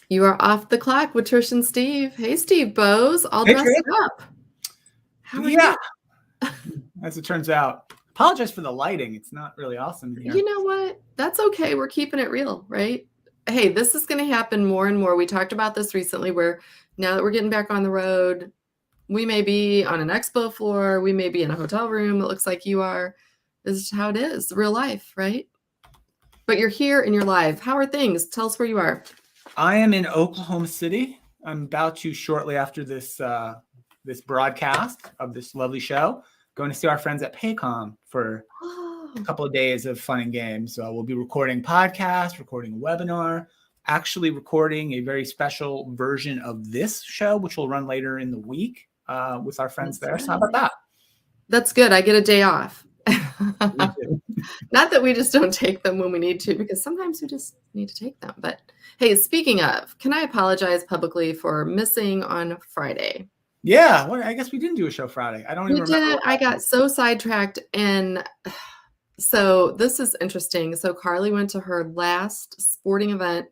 You are off the clock with Trish and Steve. Hey, Steve Bose, all Hey, dressed Trish. up. How are Yeah, you? as it turns out. Apologize for the lighting. It's not really awesome in You here. know what? That's okay. We're keeping it real, right? Hey, this is going to happen more and more. We talked about this recently where now that we're getting back on the road, we may be on an expo floor, we may be in a hotel room. It looks like you are. This is how it is, real life, right? But you're here and you're live. How are things? Tell us where you are. I am in Oklahoma City. I'm about to shortly after this broadcast of this lovely show, going to see our friends at Paycom for a Oh, couple of days of fun and games. So we'll be recording podcasts, recording a webinar, actually recording a very special version of this show, which will run later in the week with our friends that's there. So how right. about that? That's good. I get a day off. Me too. Not that we just don't take them when we need to, because sometimes we just need to take them. But hey, speaking of, can I apologize publicly for missing on Friday? Yeah, well, I guess we didn't do a show Friday. I don't even We remember did. what I happened. got so sidetracked. And so this is interesting. So Carly went to her last sporting event.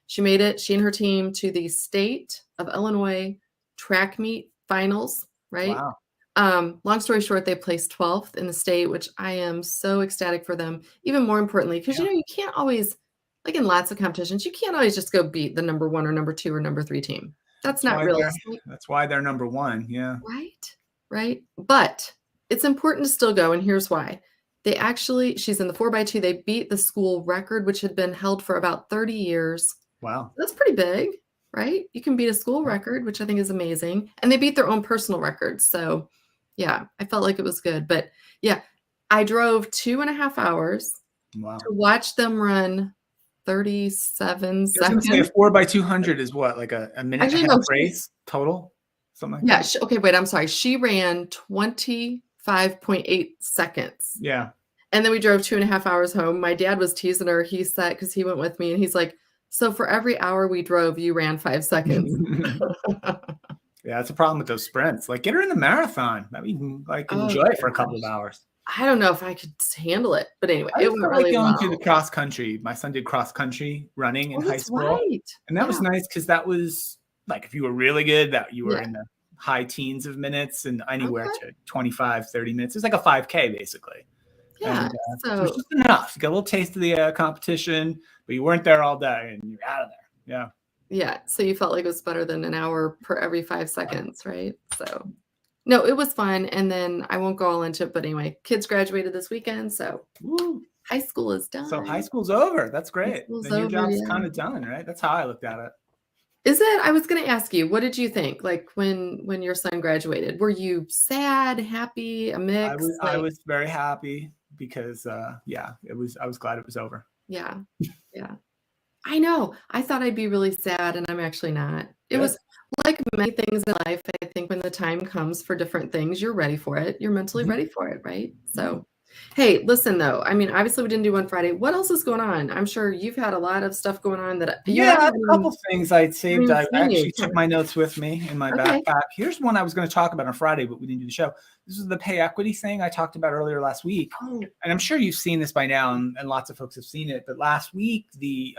She made it, she and her team, to the state of Illinois track meet finals, right? Wow. Long story short, they placed 12th in the state, which I am so ecstatic for them. Even more importantly, because Yeah. you can't always, like in lots of competitions, you can't always just go beat the number one or number two or number three team. That's That's not why they're realistic, that's why they're number one. Yeah. right? Right. But it's important to still go, and here's why. They actually, she's in the 4x2, they beat the school record, which had been held for about 30 years. Wow. That's pretty big, right? You can beat a school record, which I think is amazing. And they beat their own personal records. So, yeah, I felt like it was good. But yeah, I drove 2.5 hours Wow. to watch them run 37 I was gonna say a seconds. 4x200 is what, like a minute and a Actually, half no, race total? Something like yeah. that? Okay, wait, I'm sorry. She ran 25.8 seconds. Yeah. And then we drove 2.5 hours home. My dad was teasing her. He said, because he went with me, and he's like, so for every hour we drove, you ran 5 seconds. Yeah, that's a problem with those sprints. Like, get her in the marathon. That we can, like, Oh, enjoy it for a couple of gosh. hours. I don't know if I could handle it, but anyway, I it just went felt like really going to the well. cross country. My son did cross country running in Oh, high that's school, right. and that was Yeah, nice because that was like if you were really good, that you were yeah. in the high teens of minutes and anywhere Okay. to 25, 30 minutes. It's like a 5K basically. Yeah. And so it was So, just enough. You got a little taste of the competition, but you weren't there all day and you're out of there. Yeah. yeah. So you felt like it was better than an hour per every 5 seconds, right? So, no, it was fun. And then I won't go all into it, but anyway, kids graduated this weekend. So Woo. high school is So high done. school's over. That's High great. school's Then your over. job's Yeah. kind of done, right? That's how I looked at it. Is it? I was going to ask you, what did you think? Like when your son graduated, were you sad, happy, a I mix? was I Like, was very happy because yeah, I was glad it was over. yeah. Yeah. I know. I thought I'd be really sad, and I'm actually not. It Good. was like many things in life. I think when the time comes for different things, you're ready for it. You're mentally Mhm. ready for it, right? Yeah. So, hey, listen though. I mean, obviously we didn't do one Friday. What else is going on? I'm sure you've had a lot of stuff going on that I Yeah, a haven't couple things I saved. even I seen you. actually took my notes with me in my Okay. backpack. Here's one I was going to talk about on Friday, but we didn't do the show. This is the pay equity thing I talked about earlier last week. Oh, And I'm sure you've seen this by now, and lots of folks have seen it. But last week, the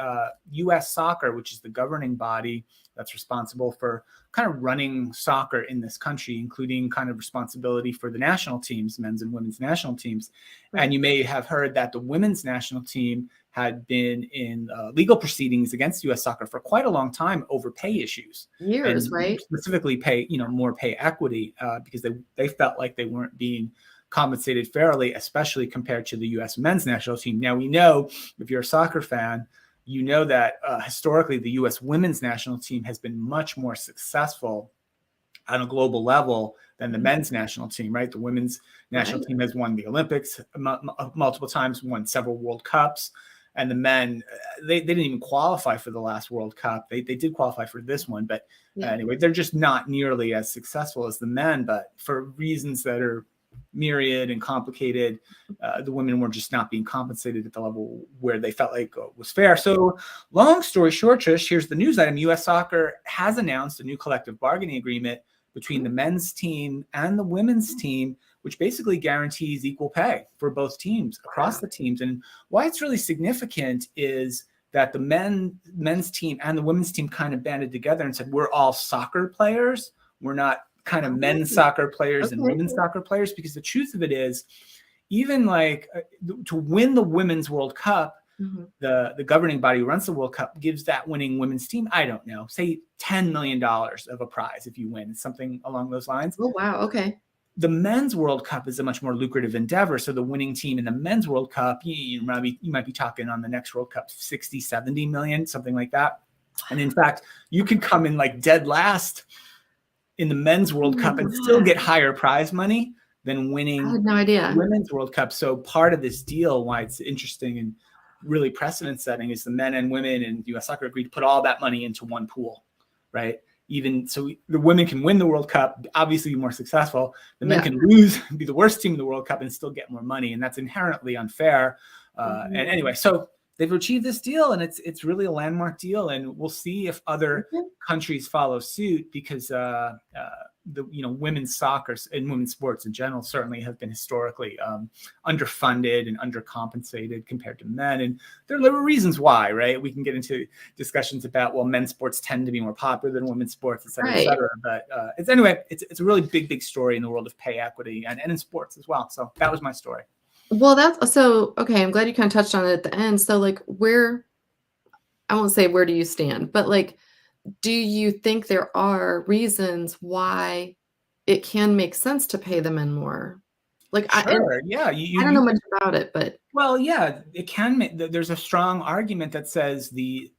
U.S. Soccer, which is the governing body that's responsible for kind of running soccer in this country, including kind of responsibility for the national teams, men's and women's national teams. right. And you may have heard that the women's national team had been in legal proceedings against U.S. Soccer for quite a long time over pay issues, Years, and right? specifically pay, more pay equity because they felt like they weren't being compensated fairly, especially compared to the U.S. men's national team. Now, we know if you're a soccer fan, you know that historically the U.S. women's national team has been much more successful on a global level than the Mhm. men's national team, right? The women's national Right. team has won the Olympics multiple times, won several World Cups. And the men, they didn't even qualify for the last World Cup. They did qualify for this one, but Yeah. anyway, they're just not nearly as successful as the men. But for reasons that are myriad and complicated, the women were just not being compensated at the level where they felt like was fair. So long story short, Trish, here's the news item. U.S. Soccer has announced a new collective bargaining agreement between the men's team and the women's team, which basically guarantees equal pay for both teams across the teams. And why it's really significant is that the men's team and the women's team kind of banded together and said, we're all soccer players. We're not kind of men's soccer players and women's soccer players, because the truth of it is, even like to win the Women's World Cup, the governing body who runs the World Cup gives that winning women's team, I don't know, say $10 million of a prize if you win, something along those lines. Oh, wow. Okay. The Men's World Cup is a much more lucrative endeavor. So the winning team in the Men's World Cup, you might be talking on the next World Cup, 60, 70 million, something like that. And in fact, you could come in like dead last in the Men's World Cup and still get higher prize money than winning I had no idea. the Women's World Cup. So part of this deal, why it's interesting and really precedent setting, is the men and women in U.S. soccer agreed to put all that money into one pool, right? Even so, the women can win the World Cup, obviously be more successful. The men can lose, be the worst team in the World Cup, and still get more money, and that's inherently unfair. And anyway, so they've achieved this deal, and it's really a landmark deal, and we'll see if other countries follow suit, because the women's soccer and women's sports in general certainly have been historically underfunded and undercompensated compared to men, and there are reasons why, right? We can get into discussions about, well, men's sports tend to be more popular than women's sports, et cetera, et cetera. But it's a really big story in the world of pay equity and in sports as well. So that was my story. Well, that's so okay. I'm glad you kind of touched on it at the end. So like, I won't say where do you stand, but like, do you think there are reasons why it can make sense to pay the men more? Like, sure, I don't know much about it, but well, yeah, it can make. There's a strong argument that says the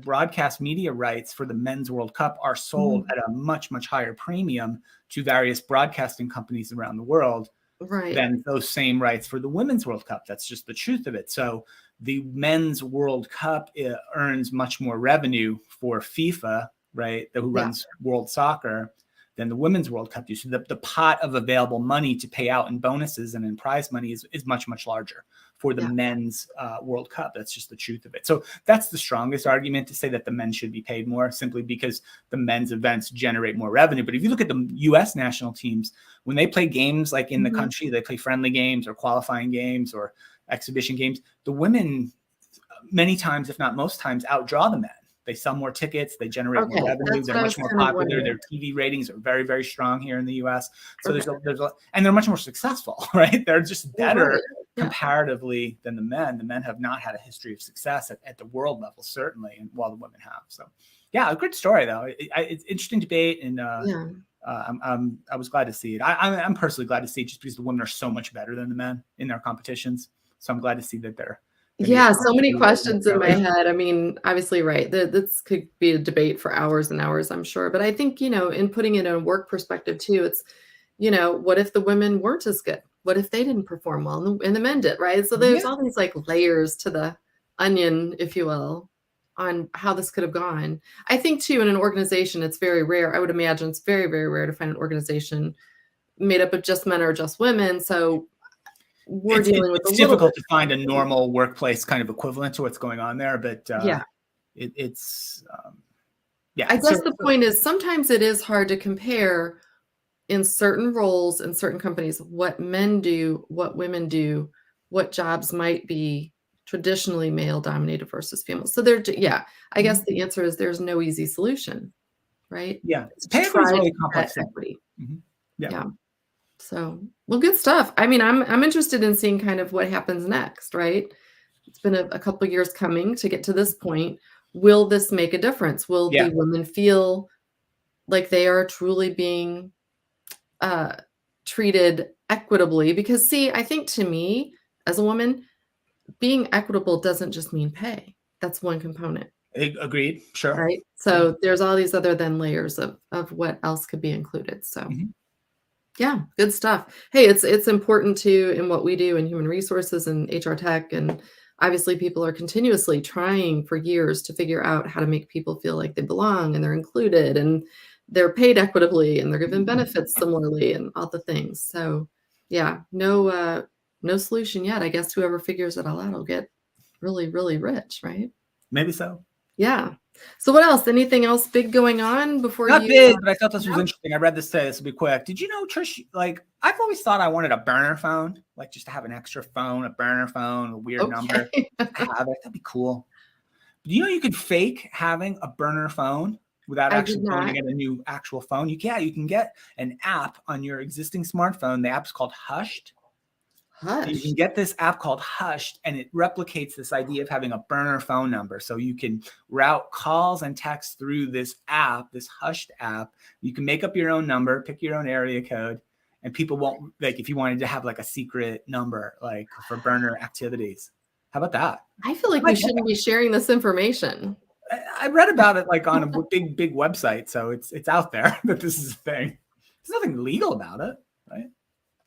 broadcast media rights for the Men's World Cup are sold at a much higher premium to various broadcasting companies around the world than those same rights for the Women's World Cup. That's just the truth of it. So the Men's World Cup earns much more revenue for FIFA, right, who runs World Soccer, than the Women's World Cup do. So the pot of available money to pay out in bonuses and in prize money is much larger for the Men's World Cup. That's just the truth of it. So that's the strongest argument to say that the men should be paid more, simply because the men's events generate more revenue. But if you look at the U.S. national teams, when they play games like in the country, they play friendly games or qualifying games or exhibition games, the women many times, if not most times, outdraw the men. They sell more tickets, they generate more revenue, they're much more popular, their TV ratings are very strong here in the US. So and they're much more successful, right? They're just better comparatively than the men. The men have not had a history of success at the world level, certainly, and while the women have. So yeah, a good story though. It's interesting debate, and I was glad to see it. I'm personally glad to see it, just because the women are so much better than the men in their competitions. So I'm glad to see that they're so many questions in my head. I mean, obviously, right. This could be a debate for hours and hours, I'm sure. But I think, in putting it in a work perspective too, it's, what if the women weren't as good? What if they didn't perform well and the men did, right? So there's all these like layers to the onion, if you will, on how this could have gone. I think too, in an organization, it's very rare. I would imagine it's very, very rare to find an organization made up of just men or just women. So we're dealing with it's difficult to find a normal workplace kind of equivalent to what's going on there, but it's I guess the point is, sometimes it is hard to compare in certain roles in certain companies what men do, what women do, what jobs might be traditionally male dominated versus female. So I guess the answer is there's no easy solution, right? Pay equity is really complex. So, well, good stuff. I mean, I'm interested in seeing kind of what happens next, right? It's been a couple of years coming to get to this point. Will this make a difference? Will the women feel like they are truly being treated equitably? Because see, I think to me, as a woman, being equitable doesn't just mean pay. That's one component. Agreed. Sure. Right. So there's all these other layers of what else could be included. So yeah, good stuff. Hey, it's important too in what we do in human resources and HR tech. And obviously people are continuously trying for years to figure out how to make people feel like they belong and they're included and they're paid equitably and they're given benefits similarly and all the things. So yeah, no solution yet. I guess whoever figures it all out will get really, really rich, right? Maybe so. Yeah. So what else? Anything else big going on before Not big, but I thought this was interesting. I read this today. This will be quick. Did you know, Trish, like I've always thought I wanted a burner phone, like just to have an extra phone, a burner phone, a weird number. Have it. That'd be cool. Do you know you could fake having a burner phone without I did actually going to not. get a new actual phone? You can get an app on your existing smartphone. The app's called Hushed. You Hush. can get this app called Hushed, and it replicates this idea of having a burner phone number. So you can route calls and texts through this app, this Hushed app. You can make up your own number, pick your own area code, and people won't, like, if you wanted to have like a secret number, like for burner activities. How about that? I feel like we shouldn't be sharing this information. I read about it like on a big website, so it's out there that this is a thing. There's nothing legal about it, right?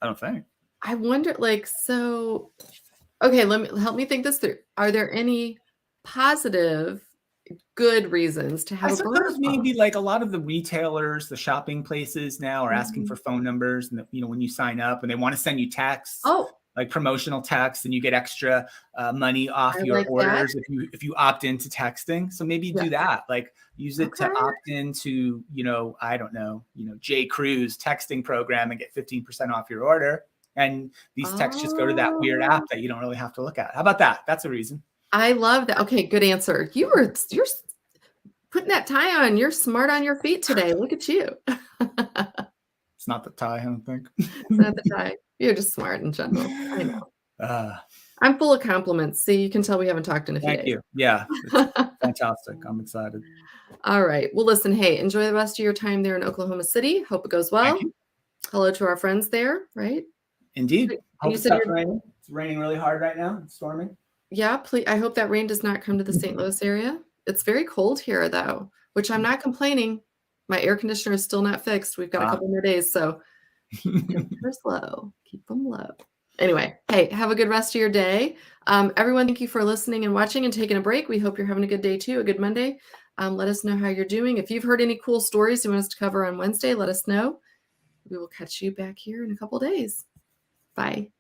I don't think. I wonder, like, so, okay, help me think this through. Are there any positive, good reasons to I have a burner suppose maybe phone? like a lot of the retailers, the shopping places now are asking for Mhm. phone numbers, and when you sign up, and they want to send you texts, Oh, like promotional texts, and you get extra money off I your like that. orders if you opt into texting. So maybe do Yes. that. Like use it to Okay. opt into I don't know J. Crew's texting program and get 15% off your order. And these texts just go to that weird app Oh, that you don't really have to look at. How about that? That's a reason. I love that. Okay, good answer. You're putting that tie on. You're smart on your feet today. Look at you. It's not the tie, I don't think. It's not the tie. You're just smart in general. I know. uh, I'm full of compliments. See, you can tell we haven't talked in a few Thank days. you. Yeah, it's fantastic. I'm excited. All right. Well, listen, hey, enjoy the rest of your time there in Oklahoma City. Hope it goes Thank well. you. Hello to our friends there, right? Indeed. And Hope you it said stops you're, raining. It's raining really hard right now. It's storming. yeah, please. I hope that rain does not come to the St. Louis area. It's very cold here, though, which I'm not complaining. My air conditioner is still not fixed. We've got a Ah. couple more days, so temperatures low. Keep them low. Anyway, hey, have a good rest of your day. Everyone, thank you for listening and watching and taking a break. We hope you're having a good day too, a good Monday. Let us know how you're doing. If you've heard any cool stories you want us to cover on Wednesday, let us know. We will catch you back here in a couple days. Bye.